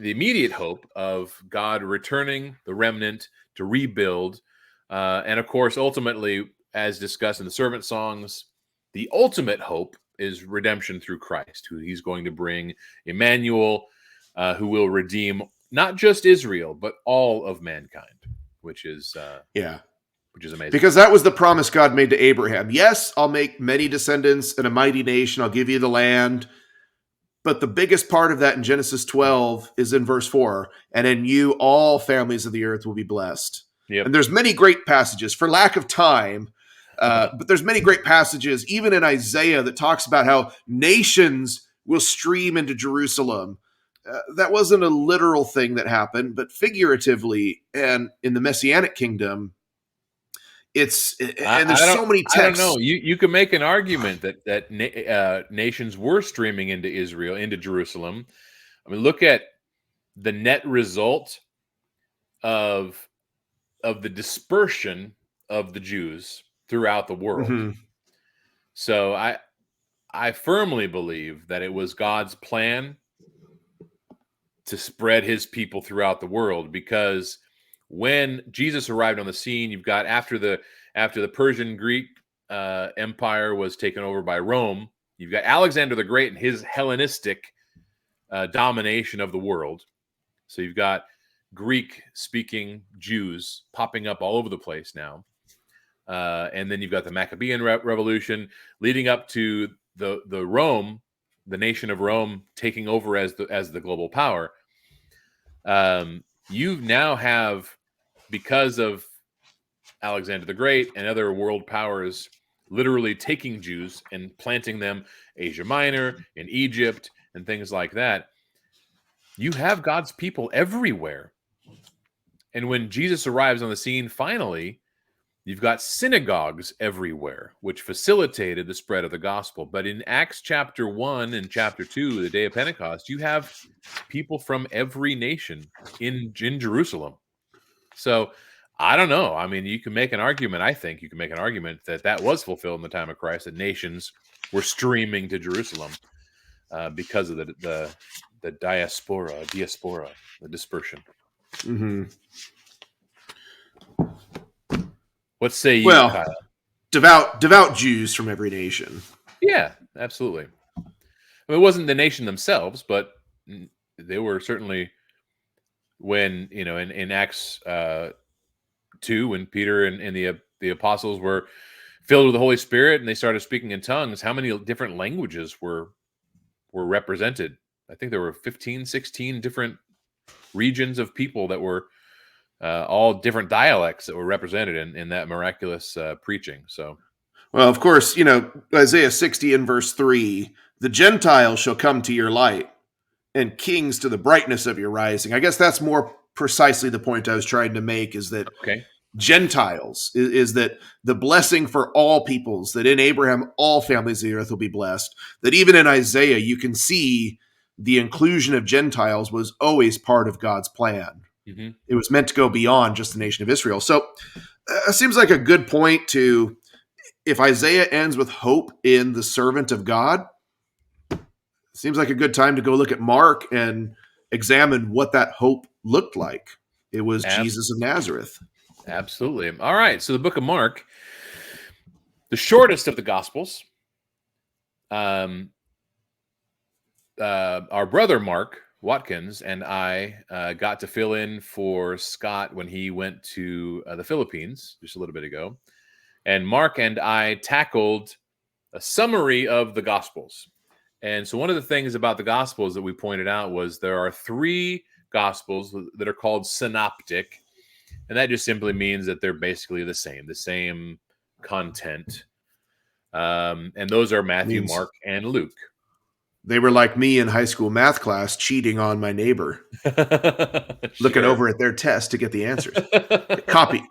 immediate hope of God returning the remnant to rebuild. And of course, ultimately, as discussed in the servant songs, the ultimate hope is redemption through Christ, who he's going to bring, Emmanuel, who will redeem not just Israel, but all of mankind, which is amazing. Because that was the promise God made to Abraham. Yes, I'll make many descendants and a mighty nation. I'll give you the land. But the biggest part of that in Genesis 12 is in verse 4. And in you, all families of the earth will be blessed. Yep. And there's many great passages. For lack of time, but there's many great passages, even in Isaiah, that talks about how nations will stream into Jerusalem. That wasn't a literal thing that happened, but figuratively, and in the Messianic kingdom, and there's so many I don't know. texts. You can make an argument that nations were streaming into Israel, into Jerusalem. I mean, look at the net result of the dispersion of the Jews throughout the world. Mm-hmm. So I firmly believe that it was God's plan to spread his people throughout the world, because when Jesus arrived on the scene, you've got after the Persian Greek empire was taken over by Rome, you've got Alexander the Great and his Hellenistic domination of the world. So you've got Greek-speaking Jews popping up all over the place now. And then you've got the Maccabean Revolution leading up to the nation of Rome taking over as the global power. You now have, because of Alexander the Great and other world powers literally taking Jews and planting them Asia Minor, in Egypt, and things like that, you have God's people everywhere. And when Jesus arrives on the scene, finally, you've got synagogues everywhere, which facilitated the spread of the gospel. But in Acts chapter 1 and chapter 2, the day of Pentecost, you have people from every nation in Jerusalem. So I don't know. I mean, you can make an argument. I think you can make an argument that was fulfilled in the time of Christ, that nations were streaming to Jerusalem because of the diaspora, the dispersion. Mm-hmm. What say you, Well, Kyle? devout Jews from every nation. Yeah, absolutely. I mean, it wasn't the nation themselves, but they were certainly, when, in Acts 2, when Peter and the apostles were filled with the Holy Spirit and they started speaking in tongues, how many different languages were represented? I think there were 15, 16 different regions of people that were all different dialects that were represented in that miraculous preaching. So, well, of course, Isaiah 60 and verse 3, the Gentiles shall come to your light, and kings to the brightness of your rising. I guess that's more precisely the point I was trying to make, is that okay. Gentiles is that the blessing for all peoples, that in Abraham all families of the earth will be blessed, that even in Isaiah you can see the inclusion of Gentiles was always part of God's plan. Mm-hmm. It was meant to go beyond just the nation of Israel. So it seems like a good point to, if Isaiah ends with hope in the servant of God, seems like a good time to go look at Mark and examine what that hope looked like. It was Jesus of Nazareth. Absolutely. All right. So the book of Mark, the shortest of the Gospels. Our brother Mark Watkins and I got to fill in for Scott when he went to the Philippines just a little bit ago. And Mark and I tackled a summary of the Gospels. And so one of the things about the Gospels that we pointed out was there are 3 Gospels that are called synoptic. And that just simply means that they're basically the same content. And those are Matthew, Mark, and Luke. They were like me in high school math class, cheating on my neighbor, looking over at their test to get the answers,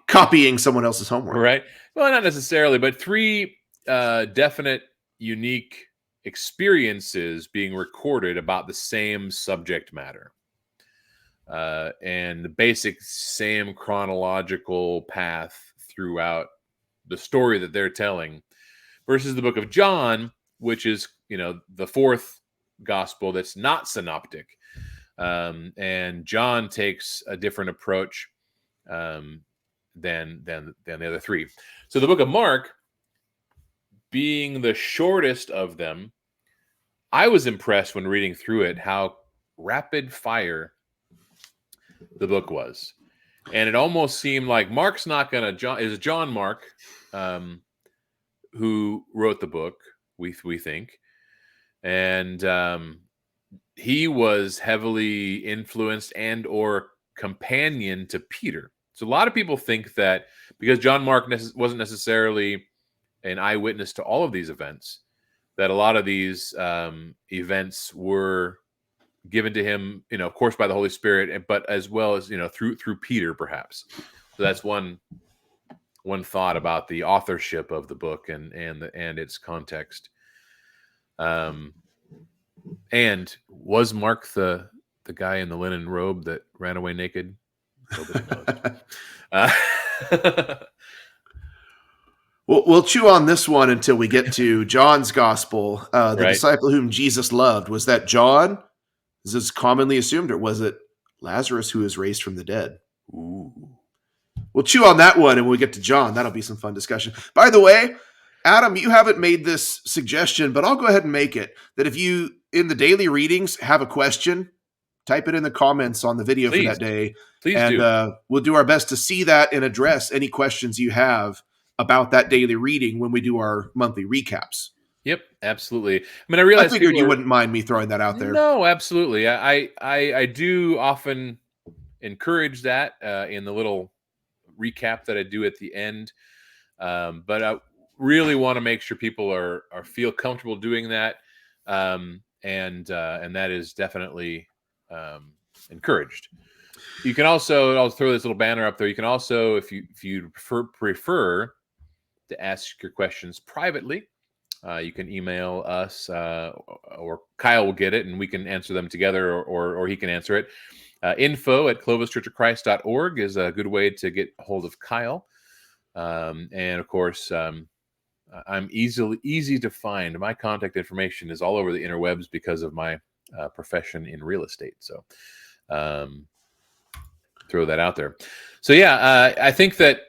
copying someone else's homework. Right. Well, not necessarily, but 3 definite, unique experiences being recorded about the same subject matter. And the basic same chronological path throughout the story that they're telling, versus the book of John, which is, the 4th gospel that's not synoptic. And John takes a different approach than the other 3. So the book of Mark, being the shortest of them, I was impressed when reading through it how rapid fire the book was. And it almost seemed like Mark's not going to, is John Mark, who wrote the book, we think. And he was heavily influenced and or companion to Peter. So a lot of people think that because John Mark wasn't necessarily an eyewitness to all of these events, that a lot of these events were given to him, of course, by the Holy Spirit, but as well as through Peter, perhaps. So that's one thought about the authorship of the book and its context. And was Mark the guy in the linen robe that ran away naked? Nobody knows. We'll chew on this one until we get to John's gospel. The Right. disciple whom Jesus loved, was that John, as is commonly assumed, or was it Lazarus who was raised from the dead? Ooh. We'll chew on that one and when we get to John. That'll be some fun discussion. By the way, Adam, you haven't made this suggestion, but I'll go ahead and make it. That if you, in the daily readings, have a question, type it in the comments on the video for that day. Please and do. We'll do our best to see that and address any questions you have about that daily reading when we do our monthly recaps. Yep, absolutely. I mean, I realize figured you wouldn't mind me throwing that out there. No, absolutely. I do often encourage that in the little recap that I do at the end. But I really want to make sure people are feel comfortable doing that, and that is definitely encouraged. You can also, I'll throw this little banner up there. You can also, if you prefer to ask your questions privately, you can email us, or Kyle will get it, and we can answer them together, or he can answer it. info@clovischurchofchrist.org is a good way to get a hold of Kyle. And of course, I'm easy to find. My contact information is all over the interwebs because of my profession in real estate. So throw that out there. So yeah, I think that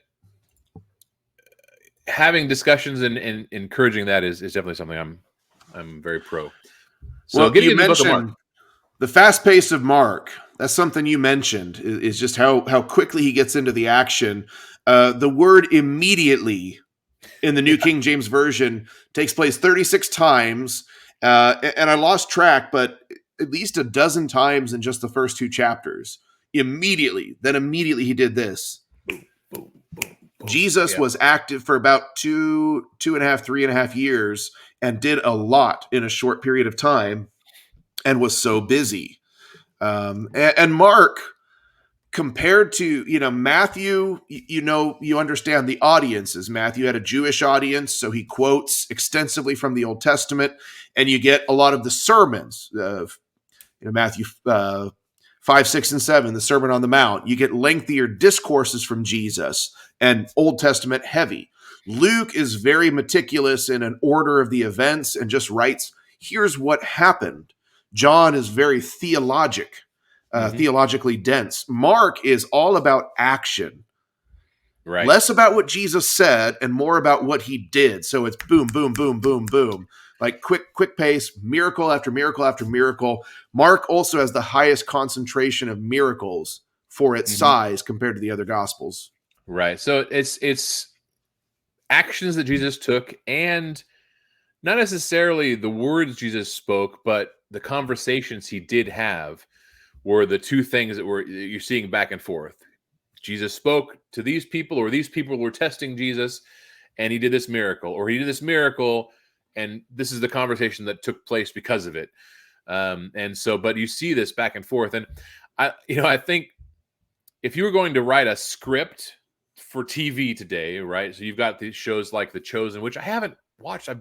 having discussions and encouraging that is definitely something I'm very pro. So well, getting you into the book of mentioned Mark. The fast pace of Mark. That's something you mentioned, is just how quickly he gets into the action. The word immediately in the New King James Version takes place 36 times. And I lost track, but at least a dozen times in just the first two chapters. Immediately. Then immediately he did this. Boom, boom, boom. Jesus was active for about 3.5 years and did a lot in a short period of time and was so busy. And Mark, compared to, Matthew, you understand the audiences. Matthew had a Jewish audience, so he quotes extensively from the Old Testament, and you get a lot of the sermons of, Matthew 5, 6, and 7, the Sermon on the Mount. You get lengthier discourses from Jesus and Old Testament heavy. Luke is very meticulous in an order of the events and just writes, here's what happened. John is very theologically dense. Mark is all about action. Right. Less about what Jesus said and more about what he did. So it's boom, boom, boom, boom, boom. Like quick pace, miracle after miracle after miracle. Mark also has the highest concentration of miracles for its size compared to the other gospels. Right. So it's actions that Jesus took, and not necessarily the words Jesus spoke, but the conversations he did have were the two things that you're seeing back and forth. Jesus spoke to these people, or these people were testing Jesus, and he did this miracle, or he did this miracle, and this is the conversation that took place because of it. And so, but you see this back and forth. And I think if you were going to write a script for TV today, right? So you've got these shows like The Chosen, which I haven't watched. I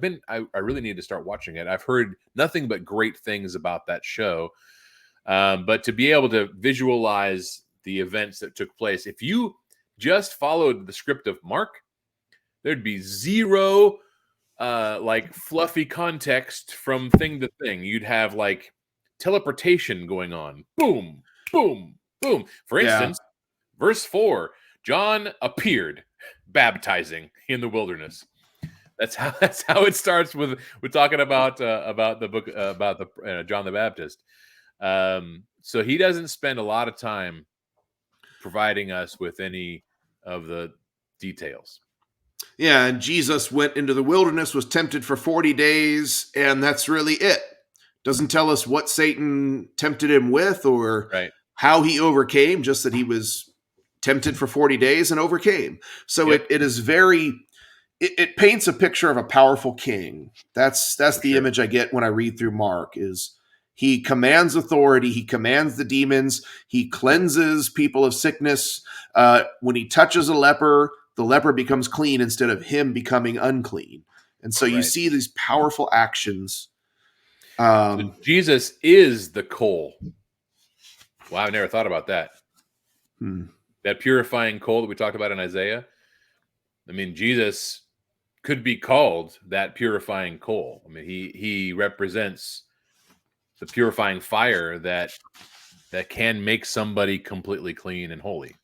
really need to start watching it. I've heard nothing but great things about that show. But to be able to visualize the events that took place, if you just followed the script of Mark, there'd be zero like fluffy context from thing to thing. You'd have like teleportation going on. Boom, boom, boom. For instance, verse 4, John appeared baptizing in the wilderness. That's how it starts with talking about the book about the John the Baptist. So he doesn't spend a lot of time providing us with any of the details. Yeah, and Jesus went into the wilderness, was tempted for 40 days, and that's really it. Doesn't tell us what Satan tempted him with or how he overcame, just that he was tempted for 40 days and overcame. So Yep. it is very, it paints a picture of a powerful king. That's the image I get when I read through Mark. Is he commands authority, he commands the demons, he cleanses people of sickness. When he touches a leper, the leper becomes clean instead of him becoming unclean. And so you see these powerful actions. So Jesus is the coal. Wow, I never thought about that. That purifying coal that we talked about in Isaiah. I mean, Jesus could be called that purifying coal. I mean, he represents the purifying fire that can make somebody completely clean and holy.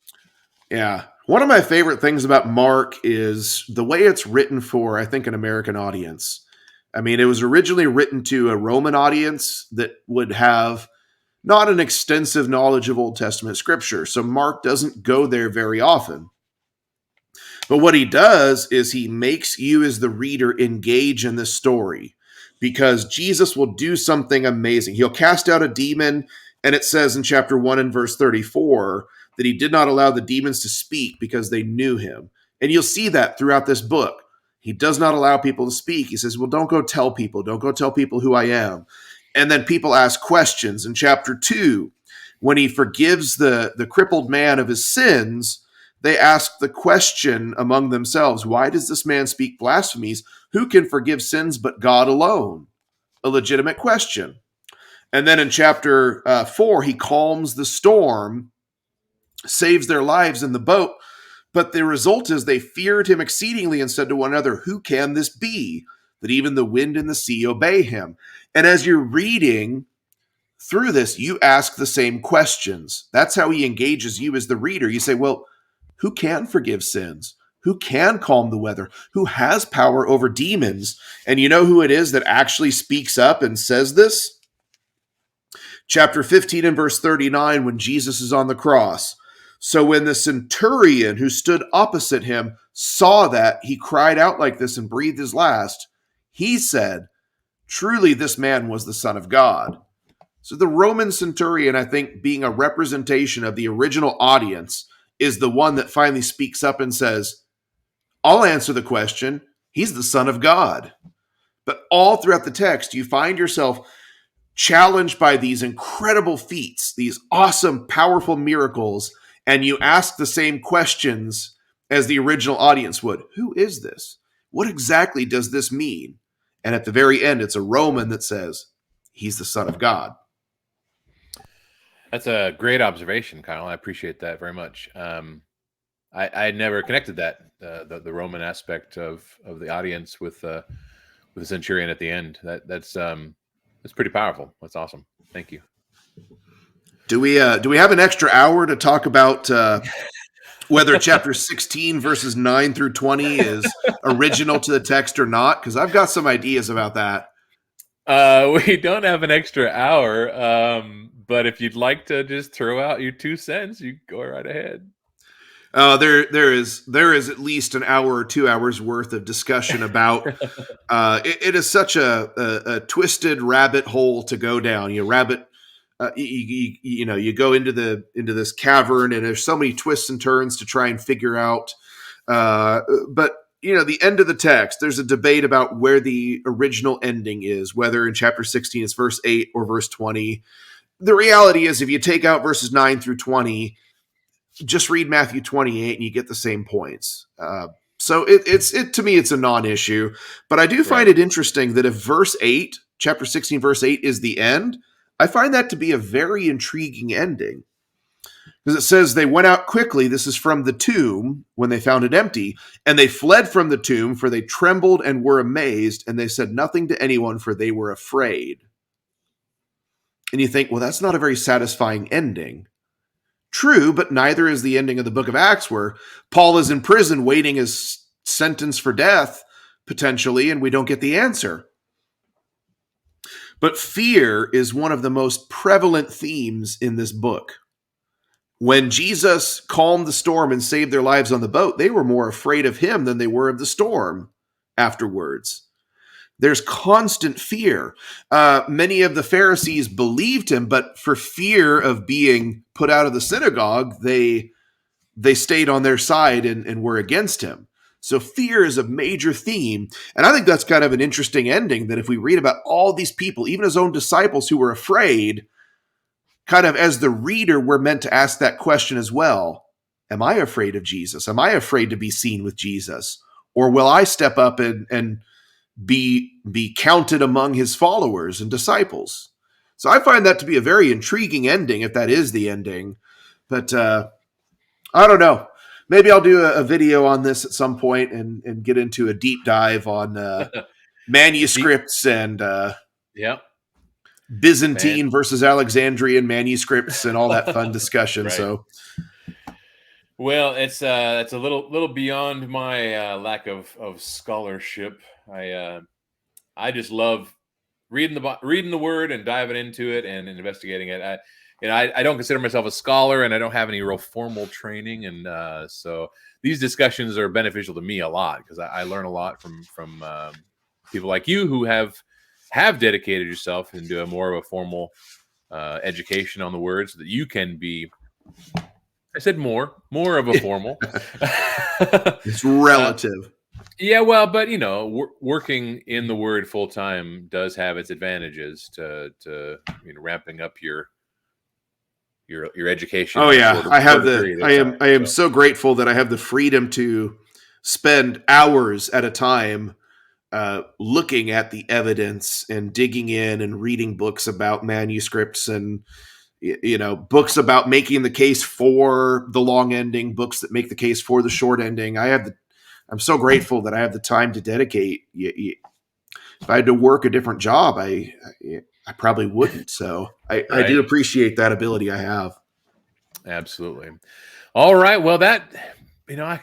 Yeah. One of my favorite things about Mark is the way it's written for, I think, an American audience. I mean, it was originally written to a Roman audience that would have not an extensive knowledge of Old Testament scripture. So Mark doesn't go there very often. But what he does is he makes you as the reader engage in this story because Jesus will do something amazing. He'll cast out a demon, and it says in chapter 1 and verse 34 that he did not allow the demons to speak because they knew him. And you'll see that throughout this book. He does not allow people to speak. He says, well, don't go tell people. Don't go tell people who I am. And then people ask questions. In chapter 2, when he forgives the crippled man of his sins, they ask the question among themselves, why does this man speak blasphemies? Who can forgive sins but God alone? A legitimate question. And then in chapter 4, he calms the storm, saves their lives in the boat. But the result is they feared him exceedingly and said to one another, who can this be, that even the wind and the sea obey him? And as you're reading through this, you ask the same questions. That's how he engages you as the reader. You say, well, who can forgive sins? Who can calm the weather? Who has power over demons? And you know who it is that actually speaks up and says this? Chapter 15 and verse 39, when Jesus is on the cross. So when the centurion who stood opposite him saw that, he cried out like this and breathed his last. He said, truly this man was the Son of God. So the Roman centurion, I think, being a representation of the original audience, is the one that finally speaks up and says, I'll answer the question. He's the Son of God. But all throughout the text, you find yourself challenged by these incredible feats, these awesome, powerful miracles, and you ask the same questions as the original audience would. Who is this? What exactly does this mean? And at the very end, it's a Roman that says, he's the Son of God. That's a great observation, Kyle. I appreciate that very much. I never connected that the Roman aspect of the audience with the centurion at the end. That's pretty powerful. That's awesome. Thank you. Do we have an extra hour to talk about whether chapter 16 verses 9 through 20 is original to the text or not? Because I've got some ideas about that. We don't have an extra hour, but if you'd like to just throw out your 2 cents, you go right ahead. There is at least an hour or 2 hours worth of discussion about. It is such a twisted rabbit hole to go down. You go into this cavern, and there's so many twists and turns to try and figure out. But the end of the text, there's a debate about where the original ending is, whether in chapter 16 it's verse 8 or verse 20. The reality is, if you take out verses 9 through 20, just read Matthew 28 and you get the same points. So to me, it's a non-issue. But I do find it interesting that if verse 8, chapter 16, verse 8 is the end, I find that to be a very intriguing ending. Because it says they went out quickly, this is from the tomb, when they found it empty, and they fled from the tomb, for they trembled and were amazed, and they said nothing to anyone, for they were afraid. And you think, well, that's not a very satisfying ending. True, but neither is the ending of the book of Acts, where Paul is in prison waiting his sentence for death, potentially, and we don't get the answer. But fear is one of the most prevalent themes in this book. When Jesus calmed the storm and saved their lives on the boat, they were more afraid of him than they were of the storm afterwards. There's constant fear. Many of the Pharisees believed him, but for fear of being put out of the synagogue, they they stayed on their side and were against him. So fear is a major theme. And I think that's kind of an interesting ending, that if we read about all these people, even his own disciples who were afraid, kind of as the reader, we're meant to ask that question as well. Am I afraid of Jesus? Am I afraid to be seen with Jesus? Or will I step up and be counted among his followers and disciples? So I find that to be a very intriguing ending, if that is the ending. But I don't know. Maybe I'll do a video on this at some point and get into a deep dive on manuscripts and Yeah. Byzantine versus Alexandrian manuscripts and all that fun discussion. Right. So, well, it's a little beyond my lack of scholarship. I just love reading the word and diving into it and investigating it. I don't consider myself a scholar, and I don't have any real formal training, and so these discussions are beneficial to me a lot, because I learn a lot from people like you who have dedicated yourself into a more of a formal education on the word, so that you can be. I said more of a formal. it's relative. Yeah, well, but working in the word full time does have its advantages to ramping up your education. Oh yeah, I have I am so grateful that I have the freedom to spend hours at a time looking at the evidence and digging in and reading books about manuscripts and books about making the case for the long ending, books that make the case for the short ending. I'm so grateful that I have the time to dedicate. If I had to work a different job, I probably wouldn't. So I do appreciate that ability I have. Absolutely. All right. Well, that I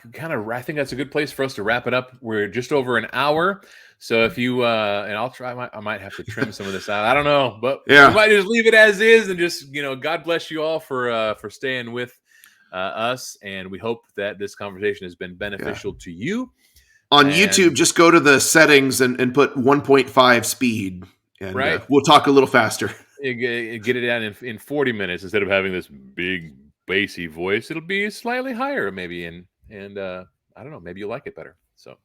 think that's a good place for us to wrap it up. We're just over an hour. So if you and I'll try, I might have to trim some of this out. I don't know, but we might just leave it as is, and just God bless you all for staying with us, and we hope that this conversation has been beneficial to you. On YouTube, just go to the settings and put 1.5 speed, and we'll talk a little faster. Get it down in 40 minutes instead of having this big bassy voice. It'll be slightly higher, maybe, and I don't know, maybe you'll like it better. So,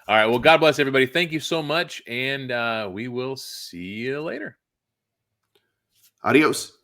all right. Well, God bless everybody. Thank you so much, and we will see you later. Adios.